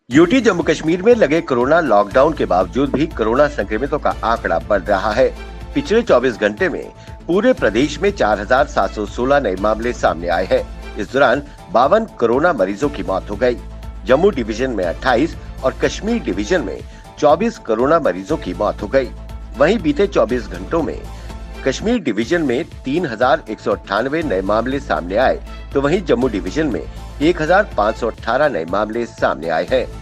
UT Jammu Kashmir में लगे corona lockdown के बावजूद भी कोरोना संक्रमितों का आंकड़ा बढ़ रहा है। पिछले 24 घंटे में पूरे प्रदेश में 4,716 नए मामले सामने आए हैं। इस दौरान 52 कोरोना मरीजों की मौत हो गई। जम्मू डिवीजन में 28 और कश्मीर डिवीजन में 24 कोरोना मरीजों की मौत हो गई। वहीं बीते 24 घंटों में कश्मीर डिवीजन में 3,198 नए मामले सामने आए, तो वहीं जम्मू डिवीजन में 1,518 नए मामले सामने आए हैं।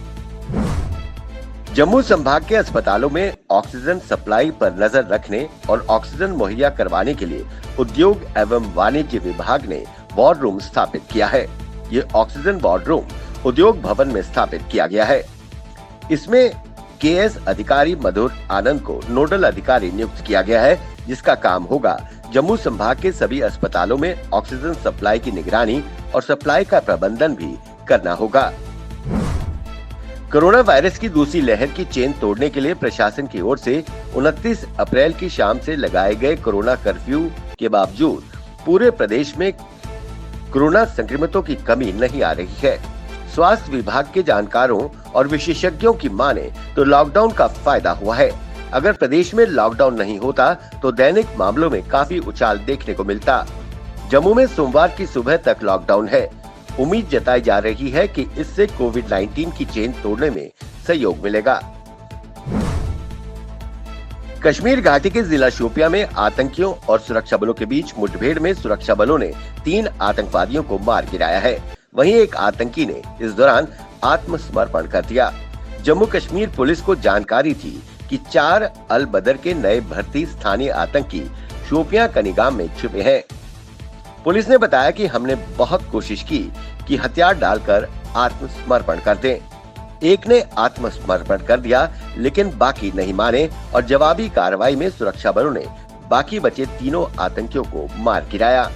जम्मू संभाग के अस्पतालों में ऑक्सीजन सप्लाई पर नजर रखने और ऑक्सीजन मुहैया करवाने के लिए उद्योग एवं वाणिज्य विभाग ने वॉर रूम स्थापित किया है। ये ऑक्सीजन वॉर रूम उद्योग भवन में स्थापित किया गया है। इसमें केएस अधिकारी मधुर आनंद को नोडल अधिकारी नियुक्त किया गया है, जिसका काम होगा जम्मू संभाग के सभी अस्पतालों में ऑक्सीजन सप्लाई की निगरानी और सप्लाई का प्रबंधन भी करना होगा। कोरोना वायरस की दूसरी लहर की चेन तोड़ने के लिए प्रशासन की ओर से 29 अप्रैल की शाम से लगाए गए कोरोना कर्फ्यू के बावजूद पूरे प्रदेश में कोरोना संक्रमितों की कमी नहीं आ रही है। स्वास्थ्य विभाग के जानकारों और विशेषज्ञों की माने तो लॉकडाउन का फायदा हुआ है। अगर प्रदेश में लॉकडाउन नहीं होता तो दैनिक मामलों में काफी उछाल देखने को मिलता। जम्मू में सोमवार की सुबह तक लॉकडाउन है। उम्मीद जताई जा रही है कि इससे कोविड-19 की चेन तोड़ने में सहयोग मिलेगा। कश्मीर घाटी के जिला शोपियां में आतंकियों और सुरक्षा बलों के बीच मुठभेड़ में सुरक्षा बलों ने 3 आतंकवादियों को मार गिराया है। वहीं एक आतंकी ने इस दौरान आत्मसमर्पण कर दिया। जम्मू कश्मीर पुलिस को जानकारी थी कि 4 अल बदर के नए भर्ती स्थानीय आतंकी शोपियां कनिगाम में छिपे हैं। पुलिस ने बताया कि हमने बहुत कोशिश की कि हथियार डालकर आत्मसमर्पण कर दें। एक ने आत्मसमर्पण कर दिया, लेकिन बाकी नहीं माने और जवाबी कार्रवाई में सुरक्षा बलों ने बाकी बचे 3 आतंकियों को मार गिराया।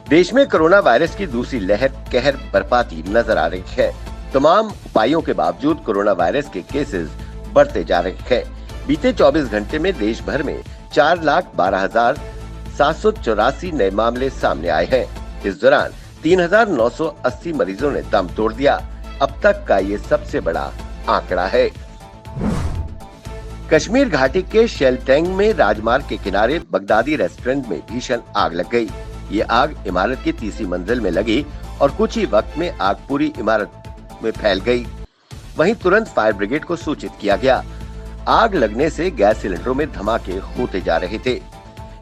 देश में कोरोना वायरस की दूसरी लहर कहर बरपाती नजर आ रही है। तमाम उपायों के बावजूद कोरोना वायरस के केसेस बढ़ते जा रहे हैं। बीते 24 घंटे में देश भर में 4,12,784 नए मामले सामने आए हैं। इस दौरान 3,980 मरीजों ने दम तोड़ दिया। अब तक का ये सबसे बड़ा आंकड़ा है। कश्मीर घाटी के शेलटेंग में राजमार्ग के किनारे बगदादी रेस्टोरेंट में भीषण आग लग गई। ये आग इमारत की तीसरी मंजिल में लगी और कुछ ही वक्त में आग पूरी इमारत में फैल गई। वहीं तुरंत फायर ब्रिगेड को सूचित किया गया। आग लगने से गैस सिलेंडरों में धमाके होते जा रहे थे।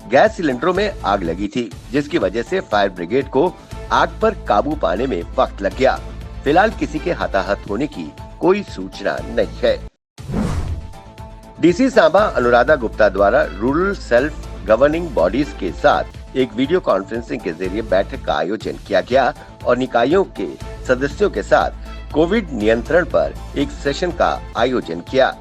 गैस सिलेंडरों में आग लगी थी, जिसकी वजह से फायर ब्रिगेड को आग पर काबू पाने में वक्त लग गया। फिलहाल किसी के हताहत होने की कोई सूचना नहीं है। डीसी सांबा अनुराधा गुप्ता द्वारा रूरल सेल्फ गवर्निंग बॉडीज के साथ एक वीडियो कॉन्फ्रेंसिंग के जरिए बैठक का आयोजन किया गया और निकायों के सदस्यों के साथ कोविड नियंत्रण पर एक सेशन का आयोजन किया।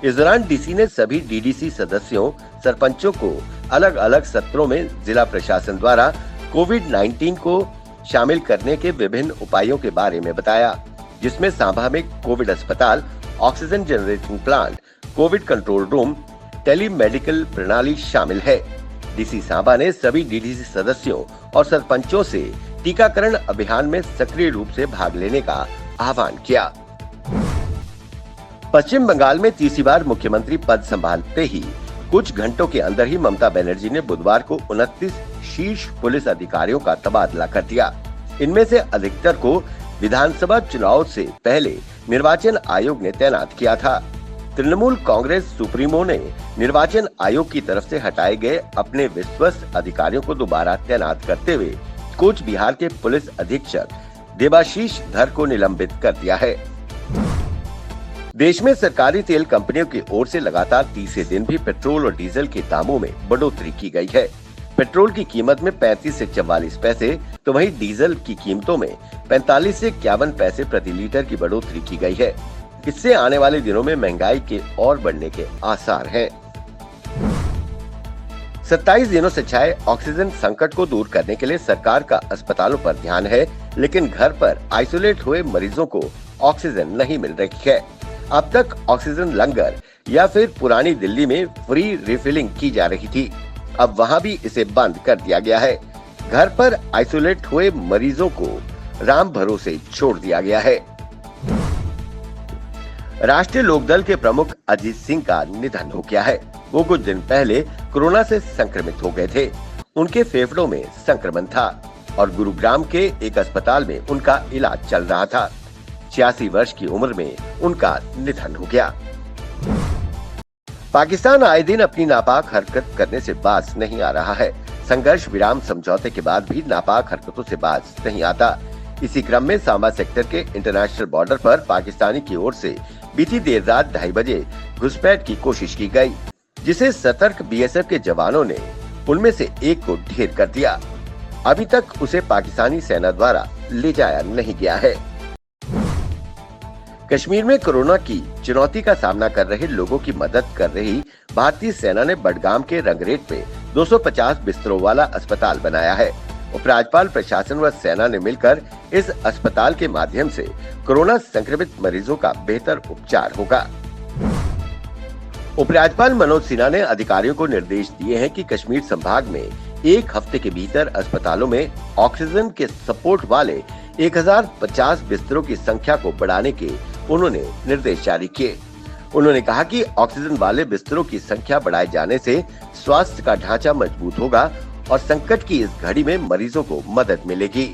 इस दौरान डीसी ने सभी डीडीसी सदस्यों, सरपंचों को अलग अलग सत्रों में जिला प्रशासन द्वारा कोविड-19 को शामिल करने के विभिन्न उपायों के बारे में बताया, जिसमें सांबा में कोविड अस्पताल, oxygen generating plant, covid control room, telemedical प्रणाली शामिल है। डीसी सांबा ने सभी डीडीसी सदस्यों और सरपंचों से टीकाकरण अभियान में सक्रिय रूप से भाग लेने का आह्वान किया। पश्चिम बंगाल में तीसरी बार मुख्यमंत्री पद संभालते ही कुछ घंटों के अंदर ही ममता बनर्जी ने बुधवार को 29 शीर्ष पुलिस अधिकारियों का तबादला कर दिया। इनमें से अधिकतर को विधानसभा चुनाव से पहले निर्वाचन आयोग ने तैनात किया था। तृणमूल कांग्रेस सुप्रीमो ने निर्वाचन आयोग की तरफ से हटाए गए अपने विश्वस्त अधिकारियों को दोबारा तैनात करते हुए कूच बिहार के पुलिस अधीक्षक देबाशीष धर को निलंबित कर दिया है। देश में सरकारी तेल कंपनियों की ओर से लगातार तीसरे दिन भी पेट्रोल और डीजल के दामों में बढ़ोतरी की गई है। पेट्रोल की कीमत में 35 से 44 पैसे, तो वहीं डीजल की कीमतों में 45 से 51 पैसे प्रति लीटर की बढ़ोतरी की गई है। इससे आने वाले दिनों में महंगाई के और बढ़ने के आसार हैं। 27 दिनों से छाए ऑक्सीजन संकट को दूर करने के लिए सरकार का अस्पतालों पर ध्यान है, लेकिन घर पर आइसोलेट हुए मरीजों को ऑक्सीजन नहीं मिल रही है। अब तक ऑक्सीजन लंगर या फिर पुरानी दिल्ली में फ्री रिफिलिंग की जा रही थी। अब वहां भी इसे बंद कर दिया गया है। घर पर आइसोलेट हुए मरीजों को राम भरोसे छोड़ दिया गया है। राष्ट्रीय लोकदल के प्रमुख अजीत सिंह का निधन हो गया है। वो कुछ दिन पहले कोरोना से संक्रमित हो गए थे। उनके फेफड़ों में संक्रमण था और गुरुग्राम के एक अस्पताल में उनका इलाज चल रहा था। 86 वर्ष की उम्र में उनका निधन हो गया। पाकिस्तान आए दिन अपनी नापाक हरकत करने से बाज नहीं आ रहा है। संघर्ष विराम समझौते के बाद भी नापाक हरकतों से बाज नहीं आता। इसी क्रम में सांबा सेक्टर के इंटरनेशनल बॉर्डर पर पाकिस्तानी की ओर से बीती देर रात 2:30 बजे घुसपैठ की कोशिश की गई, जिसे सतर्क बीएसएफ के जवानों ने उनमें से एक को ढेर कर दिया। अभी तक उसे पाकिस्तानी सेना द्वारा ले जाया नहीं गया है। कश्मीर में कोरोना की चुनौती का सामना कर रहे लोगों की मदद कर रही भारतीय सेना ने बडगाम के रंगरेट में 250 बिस्तरों वाला अस्पताल बनाया है। उपराज्यपाल, प्रशासन व सेना ने मिलकर इस अस्पताल के माध्यम से कोरोना संक्रमित मरीजों का बेहतर उपचार होगा। उपराज्यपाल मनोज सिन्हा ने अधिकारियों को निर्देश दिए हैं कि कश्मीर संभाग में एक हफ्ते के भीतर अस्पतालों में ऑक्सीजन के सपोर्ट वाले 1050 बिस्तरों की संख्या को बढ़ाने के उन्होंने निर्देश जारी किए। उन्होंने कहा कि ऑक्सीजन वाले बिस्तरों की संख्या बढ़ाए जाने से स्वास्थ्य का ढांचा मजबूत होगा और संकट की इस घड़ी में मरीजों को मदद मिलेगी।